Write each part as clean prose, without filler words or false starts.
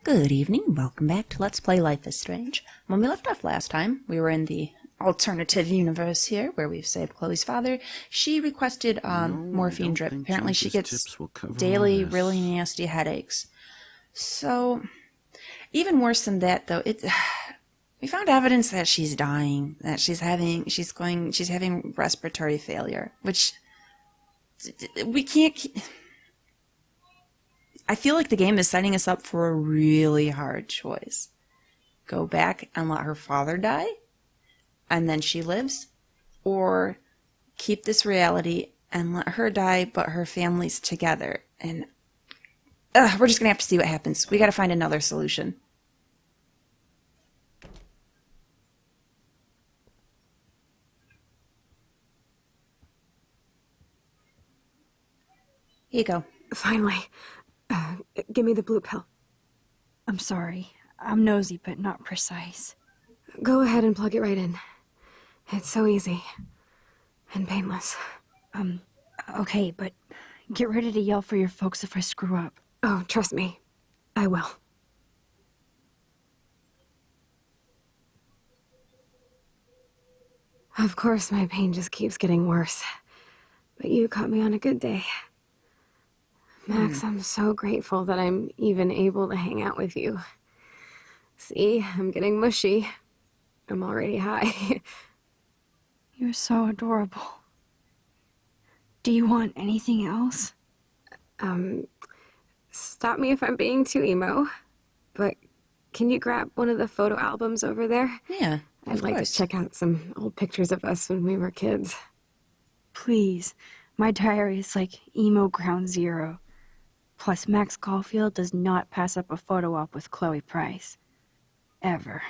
Good evening, welcome back to Let's Play Life is Strange. When we left off last time, we were in the alternative universe here, where we've saved Chloe's father. She requested morphine drip. Apparently she gets daily, really nasty headaches. So, even worse than that though, we found evidence that she's dying, that she's having respiratory failure, which we can't I feel like the game is setting us up for a really hard choice. Go back and let her father die, and then she lives, or keep this reality and let her die, but her family's together. And we're just gonna have to see what happens. We gotta find another solution. Here you go. Finally. Give me the blue pill. I'm sorry. I'm nosy, but not precise. Go ahead and plug it right in. It's so easy. And painless. Okay, but get ready to yell for your folks if I screw up. Oh, trust me. I will. Of course, my pain just keeps getting worse. But you caught me on a good day. Max, I'm so grateful that I'm even able to hang out with you. See, I'm getting mushy. I'm already high. You're so adorable. Do you want anything else? Stop me if I'm being too emo, but can you grab one of the photo albums over there? Yeah, I'd like to check out some old pictures of us when we were kids. Please. My diary is like emo ground zero. Plus, Max Caulfield does not pass up a photo op with Chloe Price. Ever.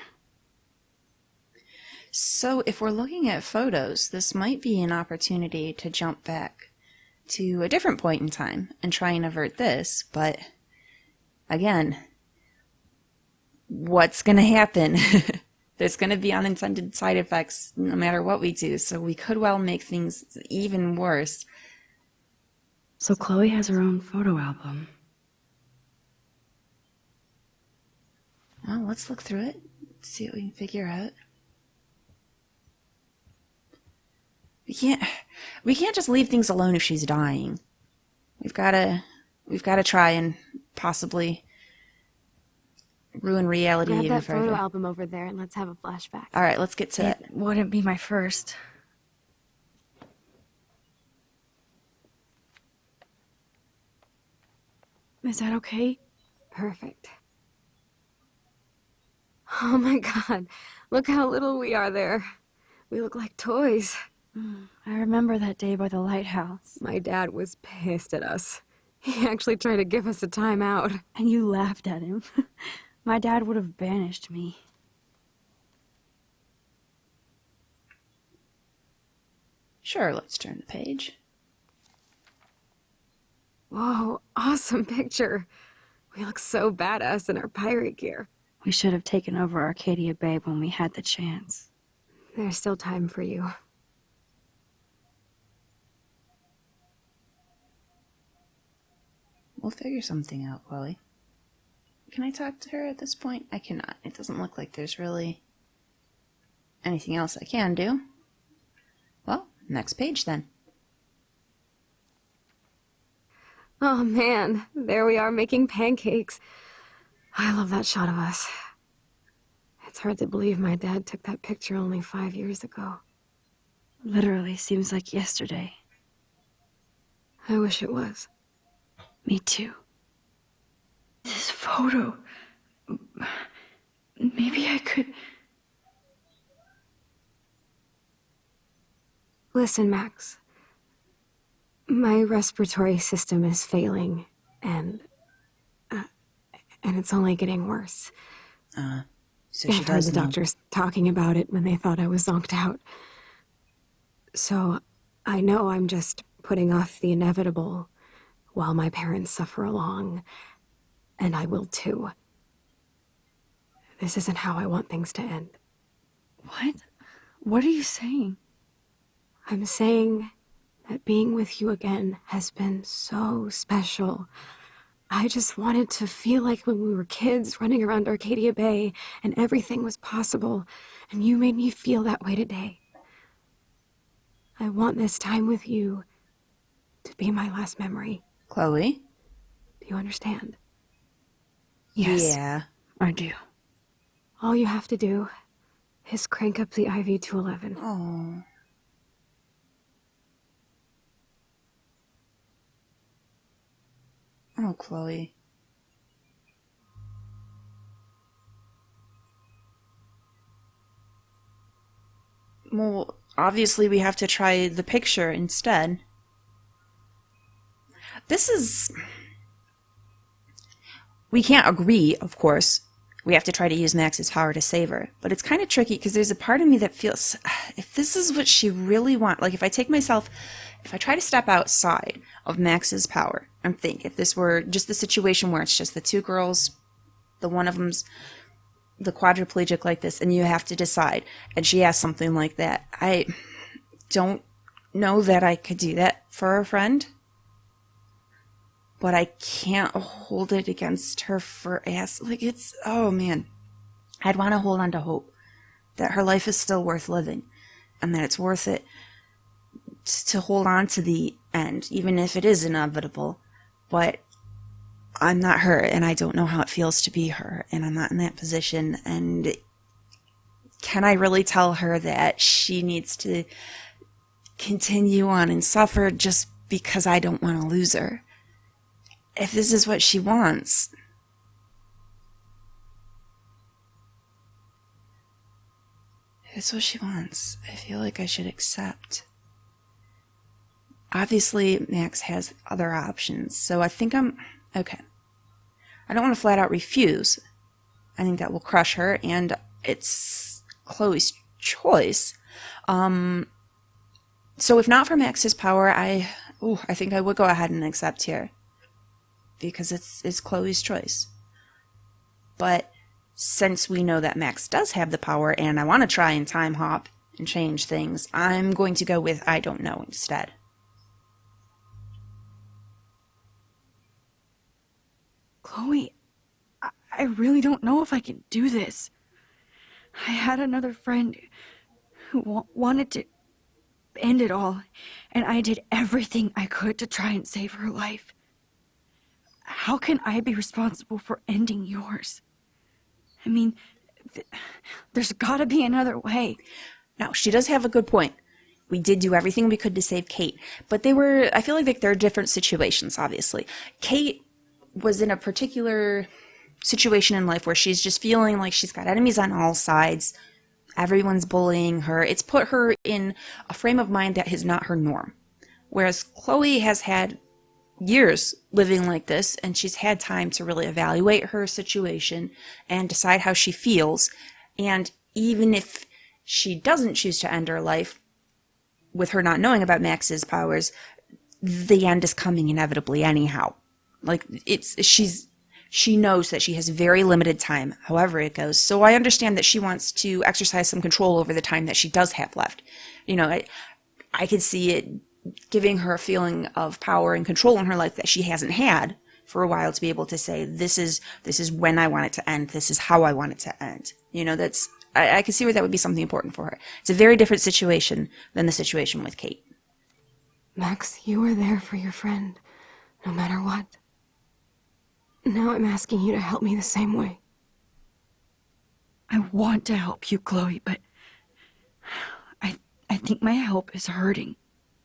So if we're looking at photos, this might be an opportunity to jump back to a different point in time and try and avert this, but again, what's going to happen? There's going to be unintended side effects no matter what we do, so we could well make things even worse. So Chloe has her own photo album. Well, let's look through it, see what we can figure out. We can't just leave things alone if she's dying. We've got to try and possibly ruin reality Grab even that further. photo album over there and let's have a flashback. All right, let's get to It wouldn't be my first. Is that okay? Perfect. Oh my god, look how little we are there. We look like toys. I remember that day by the lighthouse. My dad was pissed at us. He actually tried to give us a timeout. And you laughed at him. My dad would have banished me. Sure, let's turn the page. Whoa, awesome picture. We look so badass in our pirate gear. We should have taken over Arcadia Bay when we had the chance. There's still time for you. We'll figure something out, Chloe. Can I talk to her at this point? I cannot. It doesn't look like there's really anything else I can do. Well, next page then. Oh man, there we are making pancakes. I love that shot of us. It's hard to believe my dad took that picture only 5 years ago. Literally seems like yesterday. I wish it was. Me too. This photo... Maybe I could... Listen, Max. My respiratory system is failing, and it's only getting worse. So she I've heard does the know. doctors talking about it when they thought I was zonked out. So, I know I'm just putting off the inevitable while my parents suffer along, and I will too. This isn't how I want things to end. What? What are you saying? I'm saying that being with you again has been so special. I just wanted to feel like when we were kids running around Arcadia Bay and everything was possible, and you made me feel that way today. I want this time with you to be my last memory. Chloe? Do you understand? Yes, Yeah. I do. All you have to do is crank up the IV to 11. Oh. Oh, Chloe. Well, obviously we have to try the picture instead. This is... We can't agree, of course. We have to try to use Max's power to save her. But it's kind of tricky because there's a part of me that feels, if this is what she really wants, like if I try to step outside of Max's power and think, if this were just the situation where it's just the two girls, the one of them's the quadriplegic like this, and you have to decide, and she has something like that, I don't know that I could do that for a friend. But I can't hold it against her for it's, oh man. I'd want to hold on to hope that her life is still worth living and that it's worth it to hold on to the end, even if it is inevitable. But I'm not her, and I don't know how it feels to be her, and I'm not in that position. And can I really tell her that she needs to continue on and suffer just because I don't want to lose her? If this is what she wants. If it's what she wants, I feel like I should accept. Obviously, Max has other options, so I think okay. I don't want to flat out refuse. I think that will crush her, and it's Chloe's choice. So if not for Max's power, I think I would go ahead and accept here. Because it's Chloe's choice. But since we know that Max does have the power and I want to try and time hop and change things, I'm going to go with I don't know instead. Chloe, I really don't know if I can do this. I had another friend who wanted to end it all, and I did everything I could to try and save her life. How can I be responsible for ending yours? I mean, there's gotta be another way. Now, she does have a good point. We did do everything we could to save Kate, but I feel like they're different situations, obviously. Kate was in a particular situation in life where she's just feeling like she's got enemies on all sides. Everyone's bullying her. It's put her in a frame of mind that is not her norm. Whereas Chloe has had years living like this, and she's had time to really evaluate her situation and decide how she feels. And even if she doesn't choose to end her life, with her not knowing about Max's powers, the end is coming inevitably anyhow. Like, she knows that she has very limited time, however it goes. So I understand that she wants to exercise some control over the time that she does have left. You know, I could see it giving her a feeling of power and control in her life that she hasn't had for a while, to be able to say, this is when I want it to end. This is how I want it to end. You know, I can see where that would be something important for her. It's a very different situation than the situation with Kate. Max, you were there for your friend, no matter what. Now I'm asking you to help me the same way. I want to help you, Chloe, but I think my help is hurting.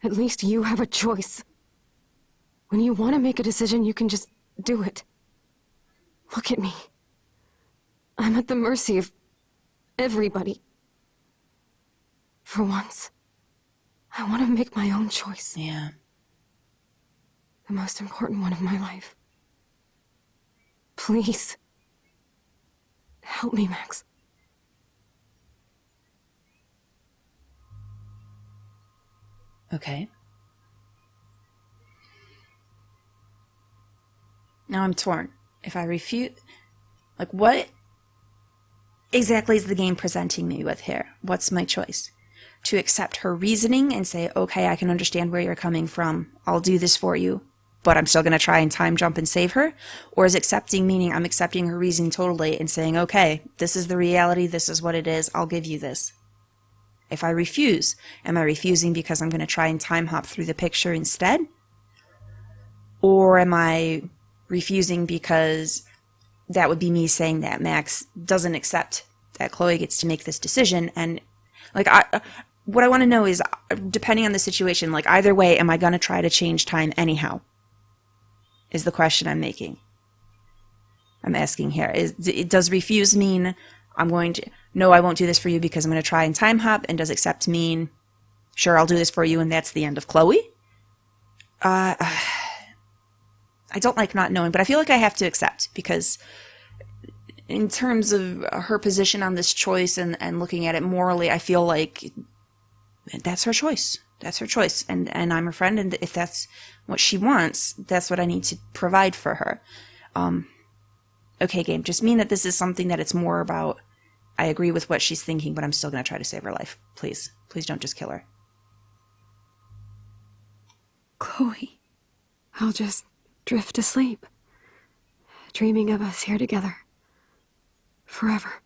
At least you have a choice. When you want to make a decision, you can just do it. Look at me. I'm at the mercy of everybody. For once, I want to make my own choice. Yeah. The most important one of my life. Please. Help me, Max. Okay. Now I'm torn. If I refuse, like, what exactly is the game presenting me with here? What's my choice? To accept her reasoning and say, okay, I can understand where you're coming from. I'll do this for you. but I'm still going to try and time jump and save her? Or is accepting meaning I'm accepting her reasoning totally and saying, okay, this is the reality, this is what it is, I'll give you this. If I refuse, am I refusing because I'm going to try and time hop through the picture instead? Or am I refusing because that would be me saying that Max doesn't accept that Chloe gets to make this decision? And like, what I want to know is, depending on the situation, like either way, am I going to try to change time anyhow? Is the question I'm asking here. Does refuse mean no, I won't do this for you because I'm going to try and time hop? And does accept mean, sure, I'll do this for you and that's the end of Chloe? I don't like not knowing, but I feel like I have to accept, because in terms of her position on this choice and looking at it morally, I feel like that's her choice. That's her choice. And I'm her friend, and if that's what she wants, that's what I need to provide for her. Okay, game, just mean that this is something that it's more about, I agree with what she's thinking, but I'm still going to try to save her life. Please. Please don't just kill her. Chloe. I'll just drift to sleep, dreaming of us here together. Forever.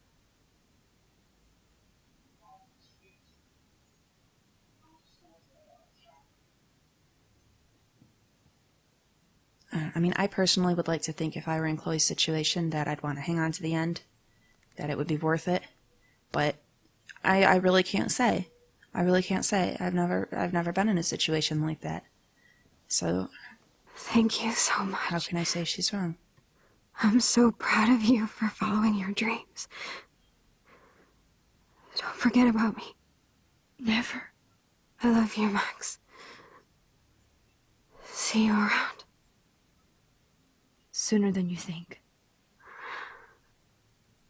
I mean, I personally would like to think if I were in Chloe's situation that I'd want to hang on to the end, that it would be worth it. But I really can't say. I really can't say. I've never been in a situation like that. So Thank you so much. how can I say she's wrong? I'm so proud of you for following your dreams. Don't forget about me. Never. I love you, Max. See you around. Sooner than you think.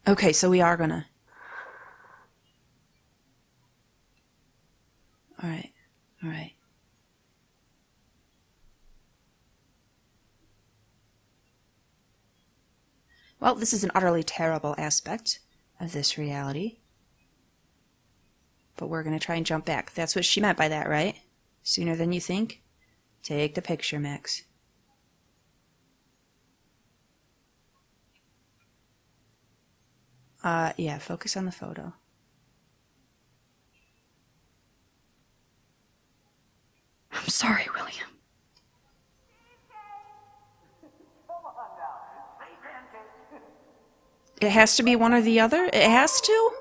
Okay, so we are gonna. Alright. Alright. Well, this is an utterly terrible aspect of this reality. But we're gonna try and jump back. That's what she meant by that, right? Sooner than you think? Take the picture, Max. Yeah, focus on the photo. I'm sorry, William. It has to be one or the other? It has to?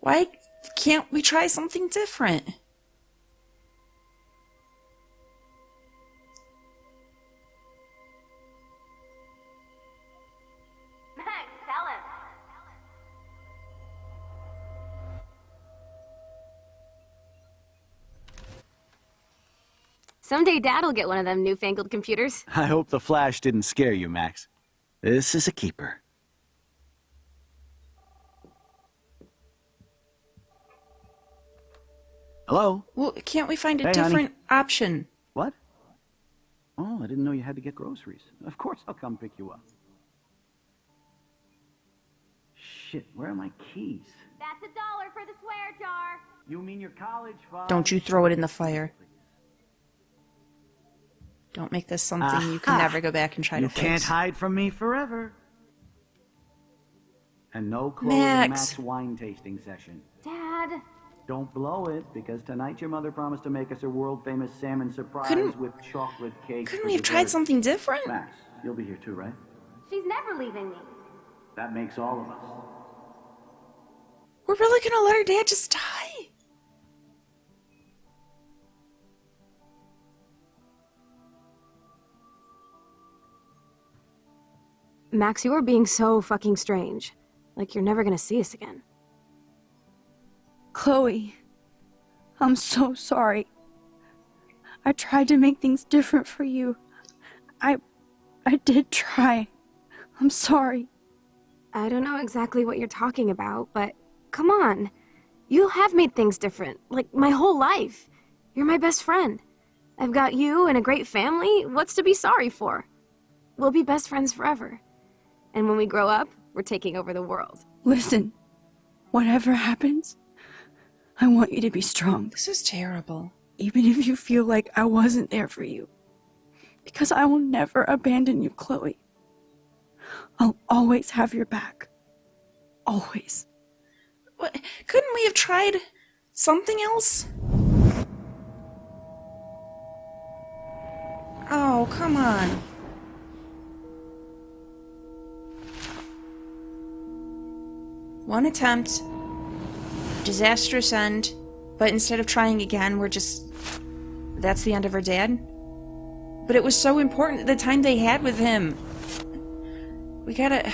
Why can't we try something different? Max, tell him. Someday Dad'll get one of them newfangled computers. I hope the flash didn't scare you, Max. This is a keeper. Hello? Well, can't we find a Hey, honey. different option? What? Oh, I didn't know you had to get groceries. Of course I'll come pick you up. Shit, where are my keys? That's $1 for the swear jar. You mean your college fund? Don't you throw it in the fire. Don't make this something you can Aha. never go back and try You to fix. can't hide from me forever. And no Chloe Max. and Max wine tasting session. Dad. Don't blow it, because tonight your mother promised to make us a world-famous salmon surprise Couldn't- with chocolate cake. Couldn't for we have tried dessert. something different? Max, you'll be here too, right? She's never leaving me. That makes all of us. We're really gonna let her dad just die? Max, you're being so fucking strange. Like you're never gonna see us again. Chloe. I'm so sorry. I tried to make things different for you. I did try. I'm sorry. I don't know exactly what you're talking about, but come on. You have made things different, like my whole life. You're my best friend. I've got you and a great family. What's to be sorry for? We'll be best friends forever. And when we grow up, we're taking over the world. Listen, whatever happens, I want you to be strong. This is terrible. Even if you feel like I wasn't there for you. Because I will never abandon you, Chloe. I'll always have your back. Always. What? Couldn't we have tried something else? Oh, come on. One attempt, disastrous end, but instead of trying again, that's the end of her dad? But it was so important, the time they had with him. We gotta...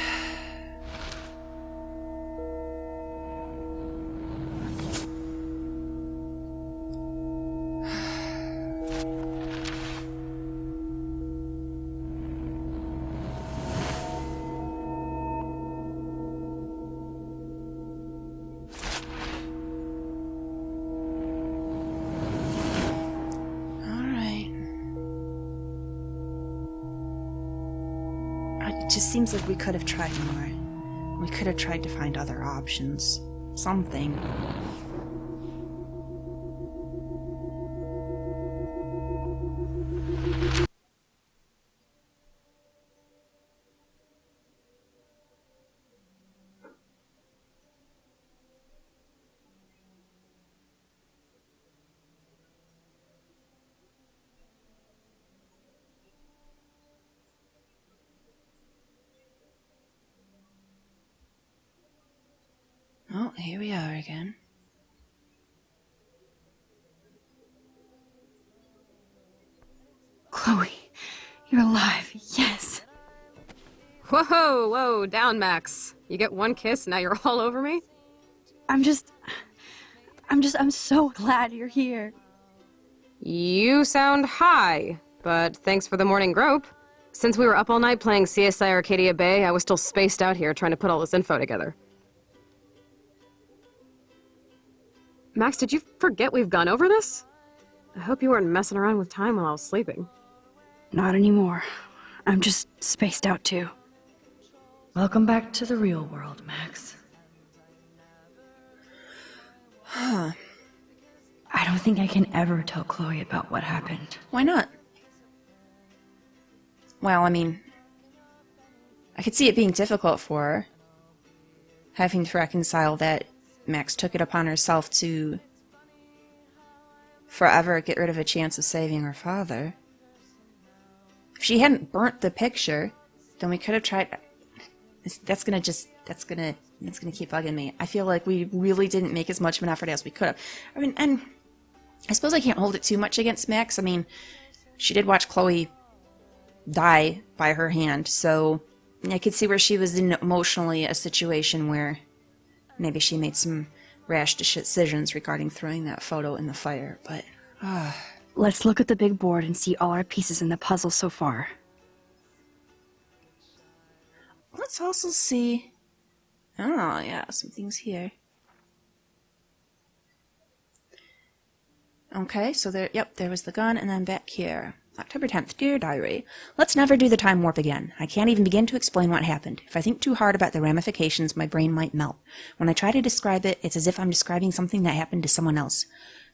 It just seems like we could have tried more. We could have tried to find other options. Something. Oh, here we are again. Chloe, you're alive. Yes. Whoa, down, Max. You get one kiss, now you're all over me? I'm so glad you're here. You sound high, but thanks for the morning grope. Since we were up all night playing CSI Arcadia Bay, I was still spaced out here trying to put all this info together. Max, did you forget we've gone over this? I hope you weren't messing around with time while I was sleeping. Not anymore. I'm just spaced out too. Welcome back to the real world, Max. Huh. I don't think I can ever tell Chloe about what happened. Why not? Well, I mean, I could see it being difficult for her. Having to reconcile that Max took it upon herself to forever get rid of a chance of saving her father. If she hadn't burnt the picture, then we could have tried... That's gonna keep bugging me. I feel like we really didn't make as much of an effort as we could have. I mean, and I suppose I can't hold it too much against Max. I mean, she did watch Chloe die by her hand, so I could see where she was in emotionally a situation where maybe she made some rash decisions regarding throwing that photo in the fire, but... Let's look at the big board and see all our pieces in the puzzle so far. Let's also see... Oh, yeah, some things here. Okay, so there was the gun, and then back here. October 10th, Dear Diary. Let's never do the time warp again. I can't even begin to explain what happened. If I think too hard about the ramifications, my brain might melt. When I try to describe it, it's as if I'm describing something that happened to someone else.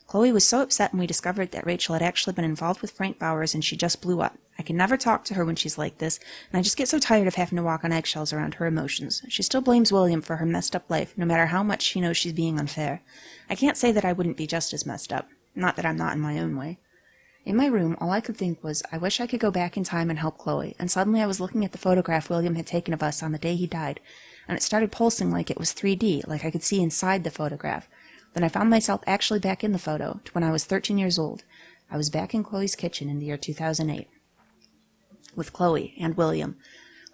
Chloe was so upset when we discovered that Rachel had actually been involved with Frank Bowers, and she just blew up. I can never talk to her when she's like this, and I just get so tired of having to walk on eggshells around her emotions. She still blames William for her messed up life, no matter how much she knows she's being unfair. I can't say that I wouldn't be just as messed up. Not that I'm not in my own way. In my room, all I could think was, I wish I could go back in time and help Chloe, and suddenly I was looking at the photograph William had taken of us on the day he died, and it started pulsing like it was 3D, like I could see inside the photograph. Then I found myself actually back in the photo, to when I was 13 years old. I was back in Chloe's kitchen in the year 2008. With Chloe and William,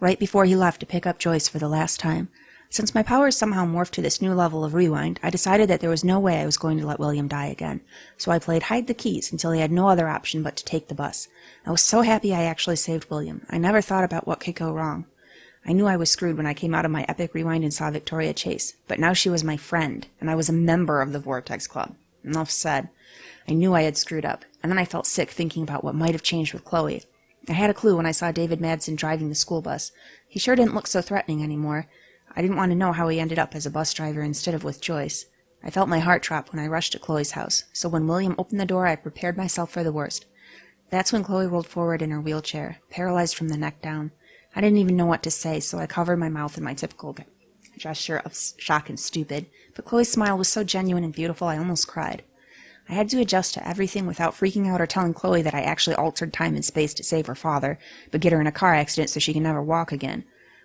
right before he left to pick up Joyce for the last time. Since my powers somehow morphed to this new level of rewind, I decided that there was no way I was going to let William die again, so I played hide the keys until he had no other option but to take the bus. I was so happy I actually saved William. I never thought about what could go wrong. I knew I was screwed when I came out of my epic rewind and saw Victoria Chase, but now she was my friend, and I was a member of the Vortex Club. Enough said. I knew I had screwed up, and then I felt sick thinking about what might have changed with Chloe. I had a clue when I saw David Madsen driving the school bus. He sure didn't look so threatening anymore. I didn't want to know how he ended up as a bus driver instead of with Joyce. I felt my heart drop when I rushed to Chloe's house, so when William opened the door I prepared myself for the worst. That's when Chloe rolled forward in her wheelchair, paralyzed from the neck down. I didn't even know what to say, so I covered my mouth in my typical gesture of shock and stupid, but Chloe's smile was so genuine and beautiful I almost cried. I had to adjust to everything without freaking out or telling Chloe that I actually altered time and space to save her father, but get her in a car accident so she can never walk again.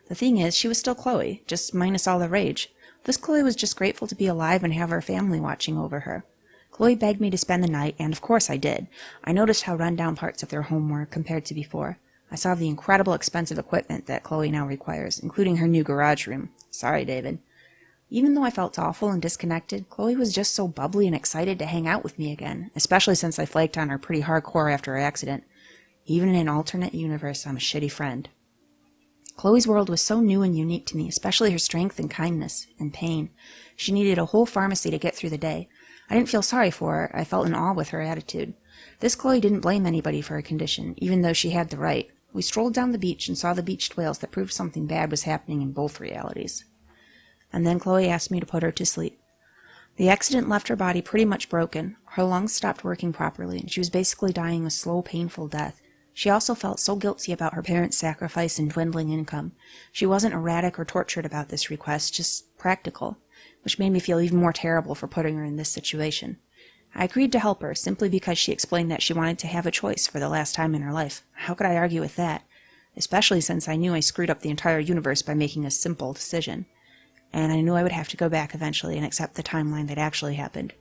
The thing is, she was still Chloe, just minus all the rage. This Chloe was just grateful to be alive and have her family watching over her. Chloe begged me to spend the night, and of course I did. I noticed how run-down parts of their home were compared to before. I saw the incredible expensive equipment that Chloe now requires, including her new garage room. Sorry, David. Even though I felt awful and disconnected, Chloe was just so bubbly and excited to hang out with me again, especially since I flaked on her pretty hardcore after her accident. Even in an alternate universe, I'm a shitty friend. Chloe's world was so new and unique to me, especially her strength and kindness and pain. She needed a whole pharmacy to get through the day. I didn't feel sorry for her. I felt in awe with her attitude. This Chloe didn't blame anybody for her condition, even though she had the right. We strolled down the beach and saw the beached whales that proved something bad was happening in both realities. And then Chloe asked me to put her to sleep. The accident left her body pretty much broken. Her lungs stopped working properly, and she was basically dying a slow, painful death. She also felt so guilty about her parents' sacrifice and dwindling income. She wasn't erratic or tortured about this request, just practical, which made me feel even more terrible for putting her in this situation. I agreed to help her, simply because she explained that she wanted to have a choice for the last time in her life. How could I argue with that? Especially since I knew I screwed up the entire universe by making a simple decision. And I knew I would have to go back eventually and accept the timeline that actually happened.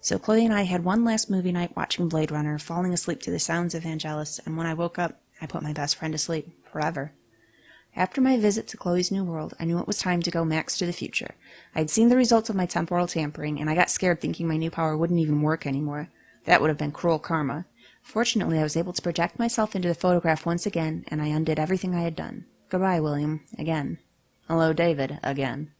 So Chloe and I had one last movie night watching Blade Runner, falling asleep to the sounds of Vangelis, and when I woke up, I put my best friend to sleep, forever. After my visit to Chloe's new world, I knew it was time to go Max to the future. I had seen the results of my temporal tampering, and I got scared thinking my new power wouldn't even work anymore. That would have been cruel karma. Fortunately, I was able to project myself into the photograph once again, and I undid everything I had done. Goodbye, William, again. Hello, David, again.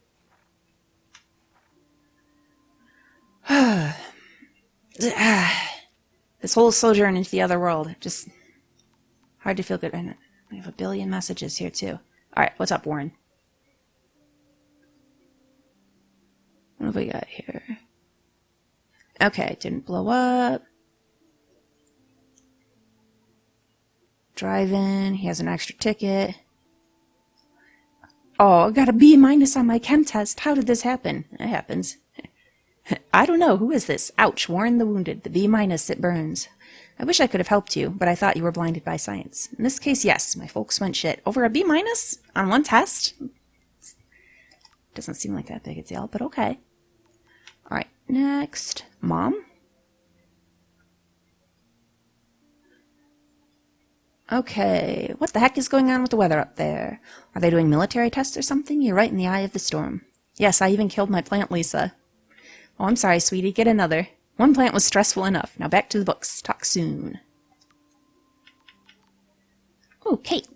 This whole sojourn into the other world, just hard to feel good. And we have a billion messages here, too. Alright, what's up, Warren? What have we got here? Okay, didn't blow up. Drive-in, he has an extra ticket. Oh, I got a B- on my chem test. How did this happen? It happens. I don't know. Who is this? Ouch, Warren the Wounded. The B-, it burns. I wish I could have helped you, but I thought you were blinded by science. In this case, yes, my folks went shit. Over a B- on one test? Doesn't seem like that big a deal, but okay. Alright, next. Mom? Okay, what the heck is going on with the weather up there? Are they doing military tests or something? You're right in the eye of the storm. Yes, I even killed my plant, Lisa. Oh, I'm sorry, sweetie. Get another. One plant was stressful enough. Now back to the books. Talk soon. Oh, Kate.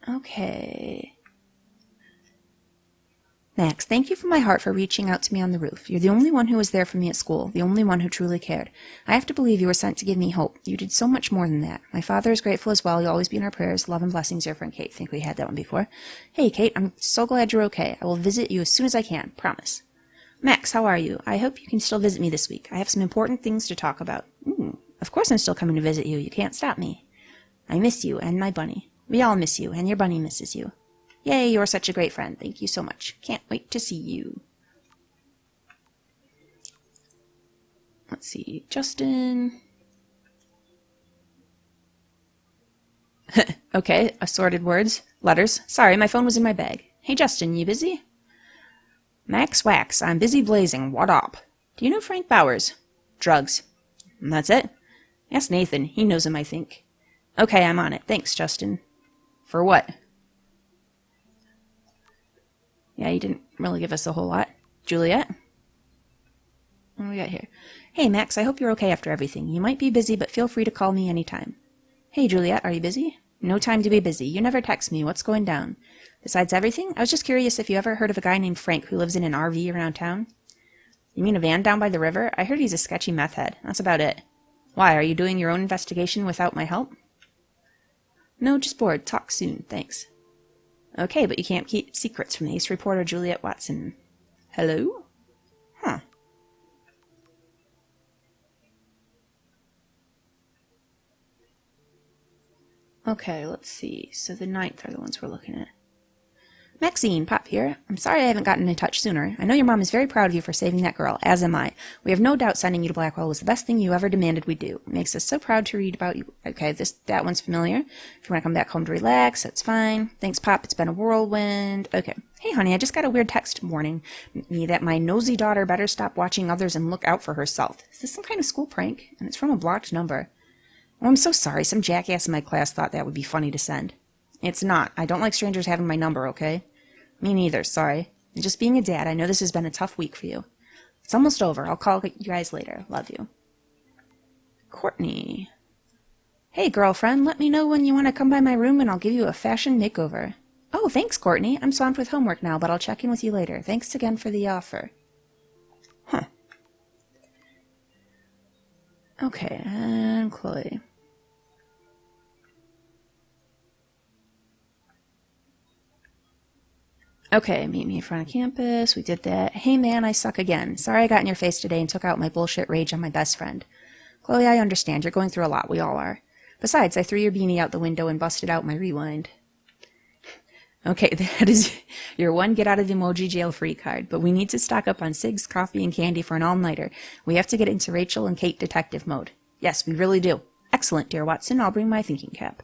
Okay. Max, thank you from my heart for reaching out to me on the roof. You're the only one who was there for me at school, the only one who truly cared. I have to believe you were sent to give me hope. You did so much more than that. My father is grateful as well. You'll always be in our prayers. Love and blessings, your friend Kate. Think we had that one before. Hey, Kate, I'm so glad you're okay. I will visit you as soon as I can. Promise. Max, how are you? I hope you can still visit me this week. I have some important things to talk about. Of course I'm still coming to visit you. You can't stop me. I miss you and my bunny. We all miss you, and your bunny misses you. Yay, you're such a great friend. Thank you so much. Can't wait to see you. Let's see. Justin. Okay, assorted words. Letters. Sorry, my phone was in my bag. Hey, Justin, you busy? Max Wax, I'm busy blazing. What up? Do you know Frank Bowers? Drugs. And that's it? Ask Nathan. He knows him, I think. Okay, I'm on it. Thanks, Justin. For what? Yeah, he didn't really give us a whole lot. Juliet? What do we got here? Hey, Max, I hope you're okay after everything. You might be busy, but feel free to call me anytime. Hey, Juliet, are you busy? No time to be busy. You never text me. What's going down? Besides everything, I was just curious if you ever heard of a guy named Frank who lives in an RV around town. You mean a van down by the river? I heard he's a sketchy meth head. That's about it. Why, are you doing your own investigation without my help? No, just bored. Talk soon. Thanks. Okay, but you can't keep secrets from the ace reporter Juliet Watson. Hello? Huh. Okay, let's see. So the 9th are the ones we're looking at. Maxine, Pop here. I'm sorry I haven't gotten in touch sooner. I know your mom is very proud of you for saving that girl, as am I. We have no doubt sending you to Blackwell was the best thing you ever demanded we do. It makes us so proud to read about you. Okay, that one's familiar. If you want to come back home to relax, that's fine. Thanks, Pop. It's been a whirlwind. Okay. Hey, honey, I just got a weird text warning me that my nosy daughter better stop watching others and look out for herself. Is this some kind of school prank? And it's from a blocked number. Oh, I'm so sorry. Some jackass in my class thought that would be funny to send. It's not. I don't like strangers having my number, okay? Me neither, sorry. I'm just being a dad, I know this has been a tough week for you. It's almost over. I'll call you guys later. Love you. Courtney. Hey, girlfriend. Let me know when you want to come by my room and I'll give you a fashion makeover. Oh, thanks, Courtney. I'm swamped with homework now, but I'll check in with you later. Thanks again for the offer. Huh. Okay, and Chloe. Okay, meet me in front of campus. We did that. Hey man, I suck again. Sorry I got in your face today and took out my bullshit rage on my best friend. Chloe, I understand. You're going through a lot. We all are. Besides, I threw your beanie out the window and busted out my rewind. Okay, that is your one get out of emoji jail free card, but we need to stock up on cigs, coffee, and candy for an all-nighter. We have to get into Rachel and Kate detective mode. Yes, we really do. Excellent, dear Watson. I'll bring my thinking cap.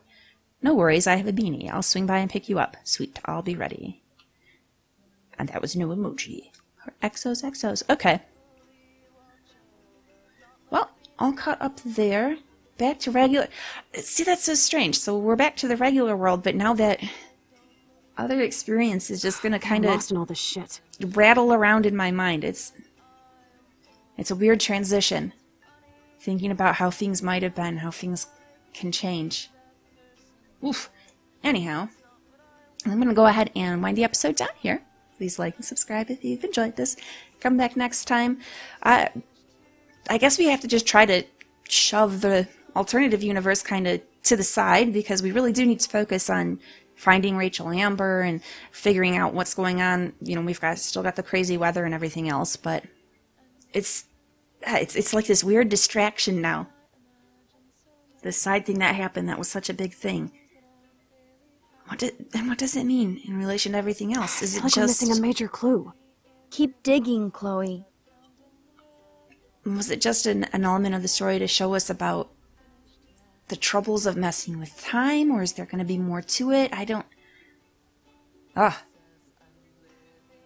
No worries, I have a beanie. I'll swing by and pick you up. Sweet, I'll be ready. And that was no emoji. XOs. Okay. Well, all caught up there. Back to regular... See, that's so strange. So we're back to the regular world, but now that other experience is just going to kind of lost in all this shit. rattle around in my mind. It's a weird transition. Thinking about how things might have been, how things can change. Oof. Anyhow, I'm going to go ahead and wind the episode down here. Please like and subscribe if you've enjoyed this. Come back next time. I guess we have to just try to shove the alternative universe kind of to the side because we really do need to focus on finding Rachel Amber and figuring out what's going on. You know, we've still got the crazy weather and everything else, but it's like this weird distraction now. The side thing that happened that was such a big thing. What does it mean in relation to everything else? Is it like just... I'm missing a major clue. Keep digging, Chloe. Was it just an element of the story to show us about the troubles of messing with time, or is there going to be more to it? I don't...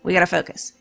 We gotta focus.